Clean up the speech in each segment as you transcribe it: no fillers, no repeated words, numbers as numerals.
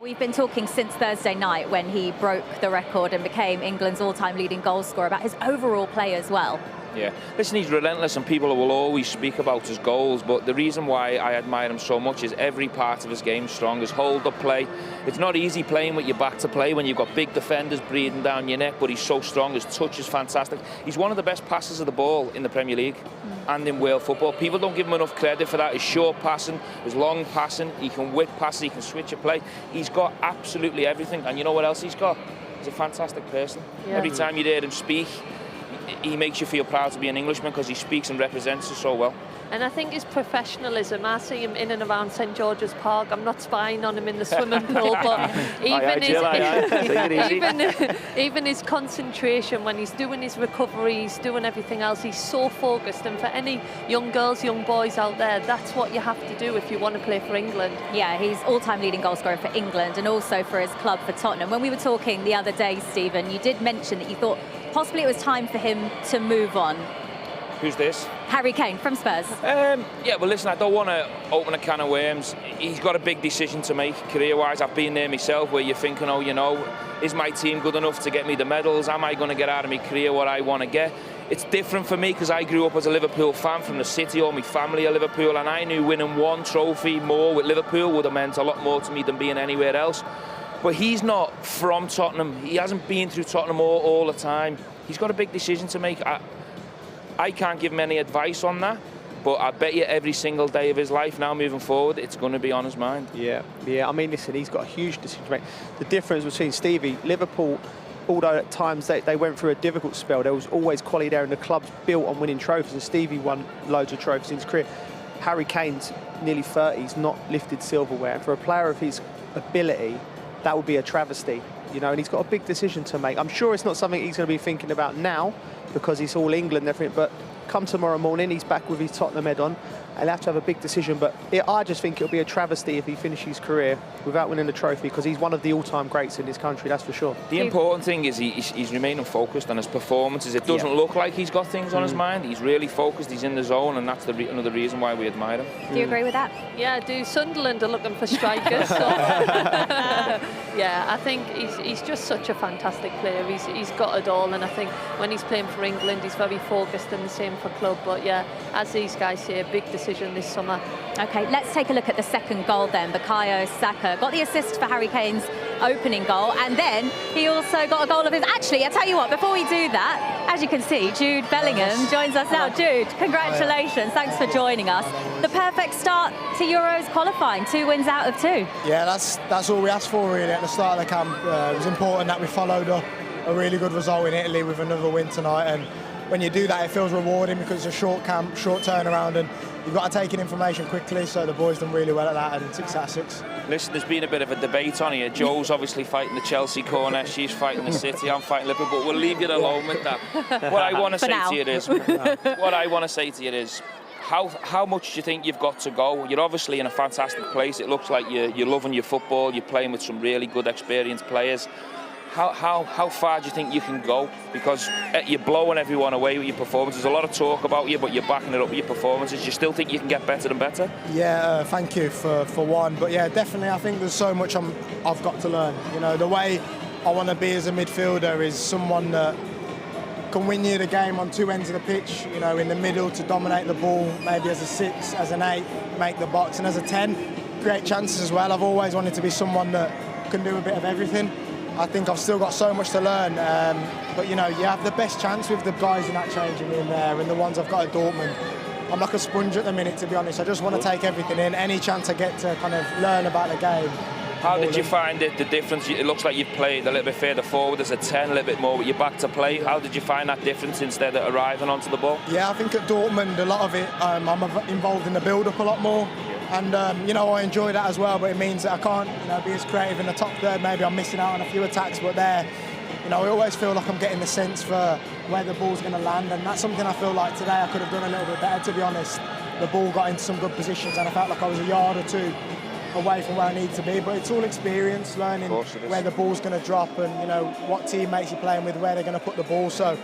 We've been talking since Thursday night when he broke the record and became England's all-time leading goal scorer about his overall play as well. Yeah, listen, he's relentless and people will always speak about his goals, but the reason why I admire him so much is every part of his game strong. His hold-up play. It's not easy playing with your back to play when you've got big defenders breathing down your neck, but he's so strong. His touch is fantastic. He's one of the best passers of the ball in the Premier League and in world football. People don't give him enough credit for that. His short passing, his long passing, he can whip passes, he can switch a play. He's got absolutely everything, and you know what else he's got? He's a fantastic person. Yeah. Every time you hear him speak, he makes you feel proud to be an Englishman because he speaks and represents us so well. And I think his professionalism, I see him in and around St George's Park. I'm not spying on him in the swimming pool, but even his concentration when he's doing his recovery, he's doing everything else, he's so focused. And for any young girls, young boys out there, that's what you have to do if you want to play for England. Yeah, he's all-time leading goal scorer for England and also for his club, for Tottenham. When we were talking the other day, Stephen, you did mention that you thought possibly it was time for him to move on. Who's this? Harry Kane from Spurs. Yeah, well, listen, I don't want to open a can of worms. He's got a big decision to make career-wise. I've been there myself where you're thinking, oh, you know, is my team good enough to get me the medals? Am I going to get out of my career what I want to get? It's different for me because I grew up as a Liverpool fan from the city. All my family are Liverpool, and I knew winning one trophy more with Liverpool would have meant a lot more to me than being anywhere else. But he's not from Tottenham. He hasn't been through Tottenham all the time. He's got a big decision to make. I can't give him any advice on that, but I bet you every single day of his life now moving forward, it's going to be on his mind. Yeah. I mean, listen, he's got a huge decision to make. The difference between Stevie, Liverpool, although at times they went through a difficult spell, there was always quality there, and the club's built on winning trophies, and Stevie won loads of trophies in his career. Harry Kane's nearly 30, he's not lifted silverware, and for a player of his ability, that would be a travesty, you know, and he's got a big decision to make. I'm sure it's not something he's going to be thinking about now because it's all England and everything, but come tomorrow morning, he's back with his Tottenham head on. He'll have to have a big decision, but I just think it'll be a travesty if he finishes his career without winning a trophy because he's one of the all-time greats in his country, that's for sure. The important thing is he's remaining focused on his performances. It doesn't look like he's got things on his mind. He's really focused, he's in the zone, and that's another reason why we admire him. Do you agree with that? Yeah, I do. Sunderland are looking for strikers. So yeah, I think he's just such a fantastic player. He's got it all, and I think when he's playing for England, he's very focused, and the same for club. But yeah, as these guys say, a big decision this summer. OK, let's take a look at the second goal then. Bukayo Saka got the assist for Harry Kane's opening goal, and then he also got a goal of his. Actually, I tell you what, before we do that, as you can see, Jude Bellingham joins us now. Jude, congratulations. Thanks for joining us. The perfect start to Euros qualifying, 2 wins out of 2. Yeah, that's all we asked for really at the start of the camp. It was important that we followed up a really good result in Italy with another win tonight, and when you do that, it feels rewarding because it's a short camp, short turnaround, and you've got to take in information quickly, so the boys done really well at that, and 6 out of 6. Listen, there's been a bit of a debate on here. Joe's obviously fighting the Chelsea corner, she's fighting the City, I'm fighting Liverpool, but we'll leave you alone with that. What I want to say to you is, how much do you think you've got to go? You're obviously in a fantastic place. It looks like you're loving your football, you're playing with some really good, experienced players. How far do you think you can go? Because you're blowing everyone away with your performances. There's a lot of talk about you, but you're backing it up with your performances. You still think you can get better and better? Yeah, thank you for one. But yeah, definitely, I think there's so much I've got to learn. You know, the way I want to be as a midfielder is someone that can win you the game on 2 ends of the pitch, you know, in the middle to dominate the ball, maybe as a 6, as an 8, make the box, and as a 10, create chances as well. I've always wanted to be someone that can do a bit of everything. I think I've still got so much to learn, but you know, you have the best chance with the guys in that changing room there and the ones I've got at Dortmund. I'm like a sponge at the minute, to be honest. I just want to take everything in, any chance I get to kind of learn about the game. How did you find the difference? It looks like you've played a little bit further forward as a 10, a little bit more with your back to play. How did you find that difference instead of arriving onto the ball? Yeah, I think at Dortmund, a lot of it, I'm involved in the build-up a lot more. And, you know, I enjoy that as well, but it means that I can't, you know, be as creative in the top third. Maybe I'm missing out on a few attacks, but there, you know, I always feel like I'm getting the sense for where the ball's going to land, and that's something I feel like today I could have done a little bit better, to be honest. The ball got into some good positions, and I felt like I was a yard or 2 away from where I need to be, but it's all experience, learning where the ball's going to drop and, you know, what teammates you're playing with, where they're going to put the ball. So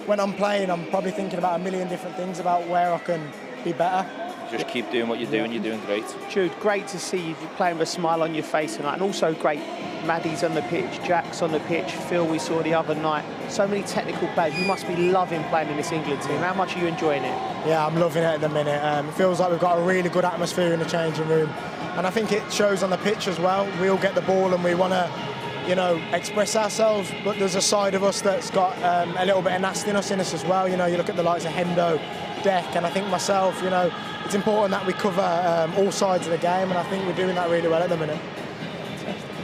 when I'm playing, I'm probably thinking about a million different things about where I can be better. just keep doing what you're doing. You're doing great. Jude, great to see you playing with a smile on your face tonight, and also great. Maddie's on the pitch, Jack's on the pitch, Phil we saw the other night. So many technical players. You must be loving playing in this England team. How much are you enjoying it? Yeah, I'm loving it at the minute. It feels like we've got a really good atmosphere in the changing room, and I think it shows on the pitch as well. We all get the ball and we want to, you know, express ourselves, but there's a side of us that's got a little bit of nastiness in us as well. You know, you look at the likes of Hendo, Deck, and I think myself, you know, it's important that we cover all sides of the game, and I think we're doing that really well at the minute.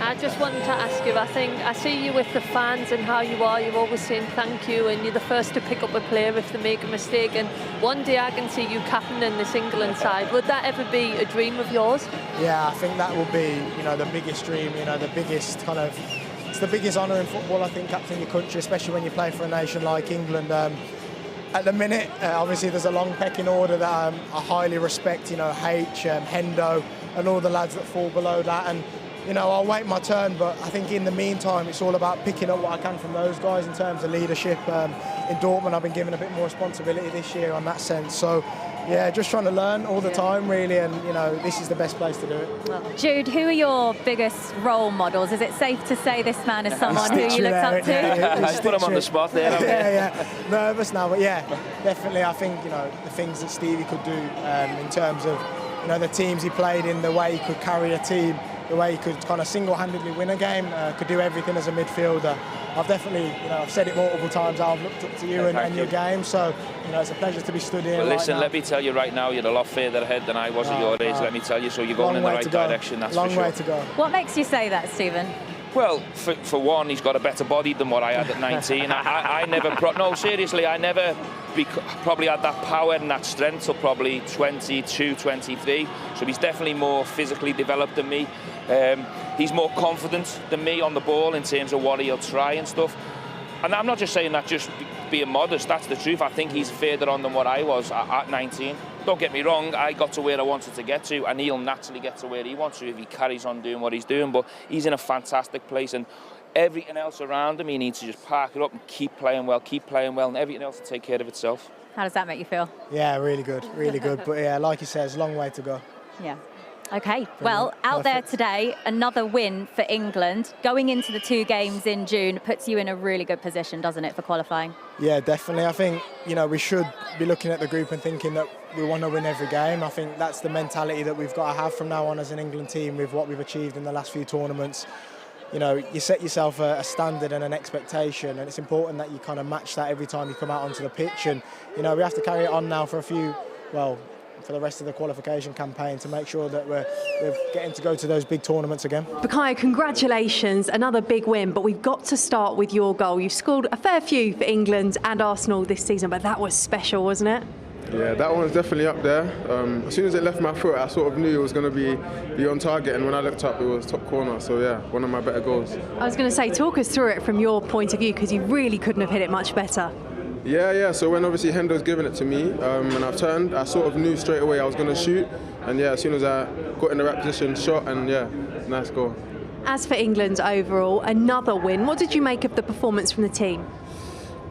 I just wanted to ask you, I see you with the fans and how you are. You're always saying thank you, and you're the first to pick up a player if they make a mistake. And one day I can see you captaining this England side. Would that ever be a dream of yours? Yeah, I think that will be, you know, the biggest dream. You know, the biggest kind of, it's the biggest honour in football, I think, captaining your country, especially when you play for a nation like England. At the minute, obviously, there's a long pecking order that I highly respect. You know, Hendo, and all the lads that fall below that. And you know, I'll wait my turn, but I think in the meantime, it's all about picking up what I can from those guys in terms of leadership. In Dortmund, I've been given a bit more responsibility this year on that sense. So, yeah, just trying to learn all the time, really, and, you know, this is the best place to do it. Well, Jude, who are your biggest role models? Is it safe to say this man is someone who you looked up to? I put him on the spot there. Yeah. Nervous now, but yeah, definitely. I think, you know, the things that Stevie could do in terms of, you know, the teams he played in, the way he could carry a team, the way he could kind of single-handedly win a game, could do everything as a midfielder. I've definitely, you know, I've said it multiple times, I've looked up to you and your game, so, you know, it's a pleasure to be stood here. Well, listen, right now. Let me tell you right now, you're a lot further ahead than I was at your age, let me tell you, so you're going in the right direction, that's for sure. Long way to go. What makes you say that, Stephen? Well, for one, he's got a better body than what I had at 19. I never, no, seriously, I never probably had that power and that strength till probably 22, 23. So he's definitely more physically developed than me. He's more confident than me on the ball in terms of what he'll try and stuff. And I'm not just saying that just being modest, that's the truth. I think he's further on than what I was at 19. Don't get me wrong, I got to where I wanted to get to, and he'll naturally get to where he wants to if he carries on doing what he's doing. But he's in a fantastic place, and everything else around him, he needs to just park it up and keep playing well, and everything else will take care of itself. How does that make you feel? Yeah, really good, really good. But yeah, like you said, it's a long way to go. Yeah. Okay, well, out there today, another win for England. Going into the 2 games in June puts you in a really good position, doesn't it, for qualifying? Yeah, definitely. I think, you know, we should be looking at the group and thinking that we want to win every game. I think that's the mentality that we've got to have from now on as an England team with what we've achieved in the last few tournaments. You know, you set yourself a standard and an expectation, and it's important that you kind of match that every time you come out onto the pitch. And, you know, we have to carry it on now for for the rest of the qualification campaign to make sure that we're getting to go to those big tournaments again. Bukayo, congratulations, another big win, but we've got to start with your goal. You've scored a fair few for England and Arsenal this season, but that was special, wasn't it? Yeah, that one's definitely up there. As soon as it left my foot, I sort of knew it was going to be on target, and when I looked up, it was top corner. So yeah, one of my better goals. I was going to say, talk us through it from your point of view, because you really couldn't have hit it much better. Yeah. So when obviously Hendo's given it to me, and I've turned, I sort of knew straight away I was going to shoot. And yeah, as soon as I got in the right position, shot, and yeah, nice goal. As for England overall, another win. What did you make of the performance from the team?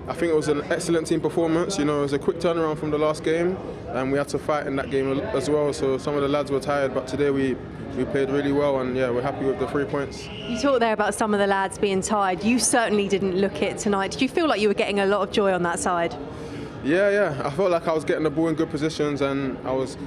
I think it was an excellent team performance. You know, it was a quick turnaround from the last game, and we had to fight in that game as well. So some of the lads were tired, but today we played really well, and yeah, we're happy with the 3 points. You talked there about some of the lads being tired. You certainly didn't look it tonight. Did you feel like you were getting a lot of joy on that side? Yeah. I felt like I was getting the ball in good positions, and I was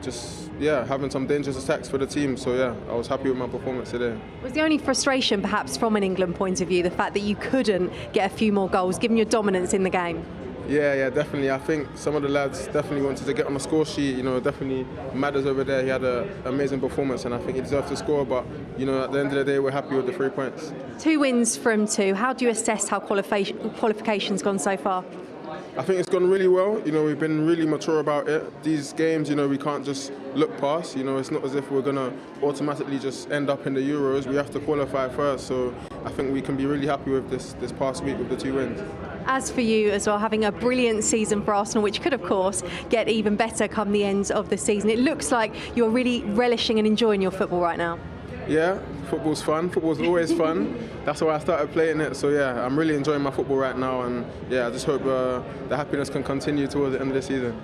just having some dangerous attacks for the team. So yeah, I was happy with my performance today. Was the only frustration, perhaps from an England point of view, the fact that you couldn't get a few more goals, given your dominance in the game? Yeah, definitely. I think some of the lads definitely wanted to get on the score sheet. You know, definitely Madders over there, he had an amazing performance, and I think he deserved to score. But, you know, at the end of the day, we're happy with the 3 points. 2 wins from 2. How do you assess how qualification's gone so far? I think it's gone really well. You know, we've been really mature about it. These games, you know, we can't just look past. You know, it's not as if we're going to automatically just end up in the Euros. We have to qualify first. So I think we can be really happy with this past week with the 2 wins. As for you as well, having a brilliant season for Arsenal, which could, of course, get even better come the end of the season. It looks like you're really relishing and enjoying your football right now. Yeah, football's fun. Football's always fun. That's why I started playing it. So yeah, I'm really enjoying my football right now, and yeah, I just hope the happiness can continue towards the end of the season.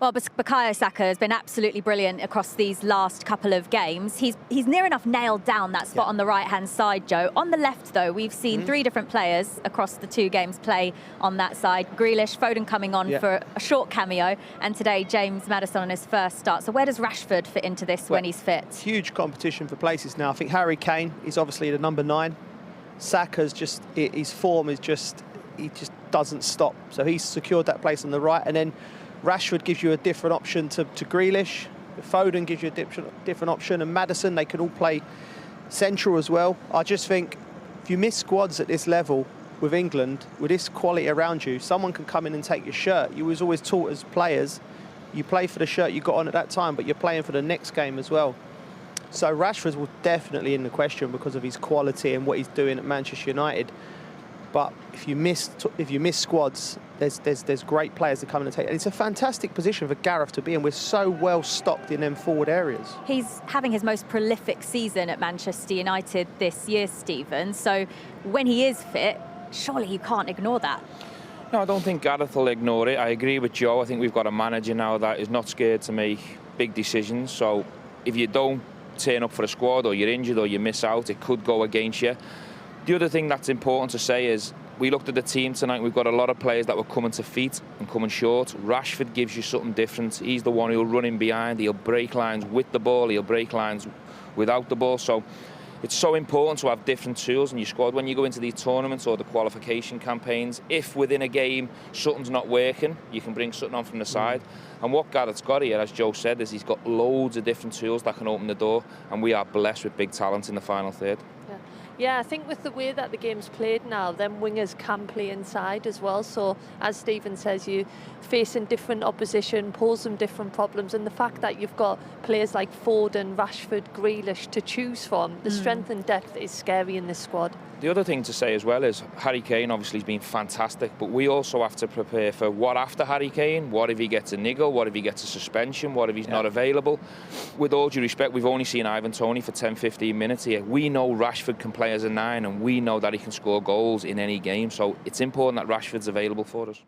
Well, Bukayo Saka has been absolutely brilliant across these last couple of games. He's near enough nailed down that spot on the right-hand side, Joe. On the left, though, we've seen 3 different players across the 2 games play on that side. Grealish, Foden coming on for a short cameo, and today James Maddison on his first start. So where does Rashford fit into this when he's fit? Huge competition for places now. I think Harry Kane is obviously the number 9. Saka's just, his form is just, he just doesn't stop. So he's secured that place on the right, and then Rashford gives you a different option to Grealish. Foden gives you a different option, and Maddison, they can all play central as well. I just think if you miss squads at this level with England, with this quality around you, someone can come in and take your shirt. You was always taught as players, you play for the shirt you got on at that time, but you're playing for the next game as well. So Rashford's will definitely in the question because of his quality and what he's doing at Manchester United. But if you miss squads, there's great players that come in and take it. And it's a fantastic position for Gareth to be in. We're so well stocked in them forward areas. He's having his most prolific season at Manchester United this year, Stephen. So when he is fit, surely you can't ignore that. No, I don't think Gareth will ignore it. I agree with Joe. I think we've got a manager now that is not scared to make big decisions. So if you don't turn up for a squad, or you're injured, or you miss out, it could go against you. The other thing that's important to say is we looked at the team tonight. We've got a lot of players that were coming to feet and coming short. Rashford gives you something different. He's the one who'll run in behind. He'll break lines with the ball. He'll break lines without the ball. So it's so important to have different tools in your squad when you go into these tournaments or the qualification campaigns. If within a game something's not working, you can bring something on from the side. And what Gareth's got here, as Joe said, is he's got loads of different tools that can open the door. And we are blessed with big talent in the final third. Yeah, I think with the way that the game's played now, them wingers can play inside as well. So, as Stephen says, you facing different opposition, pose them different problems. And the fact that you've got players like Foden, Rashford, Grealish to choose from, the strength and depth is scary in this squad. The other thing to say as well is Harry Kane obviously has been fantastic, but we also have to prepare for what after Harry Kane. What if he gets a niggle? What if he gets a suspension? What if he's not available? With all due respect, we've only seen Ivan Toney for 10-15 minutes here. We know Rashford can play as a 9, and we know that he can score goals in any game, so it's important that Rashford's available for us.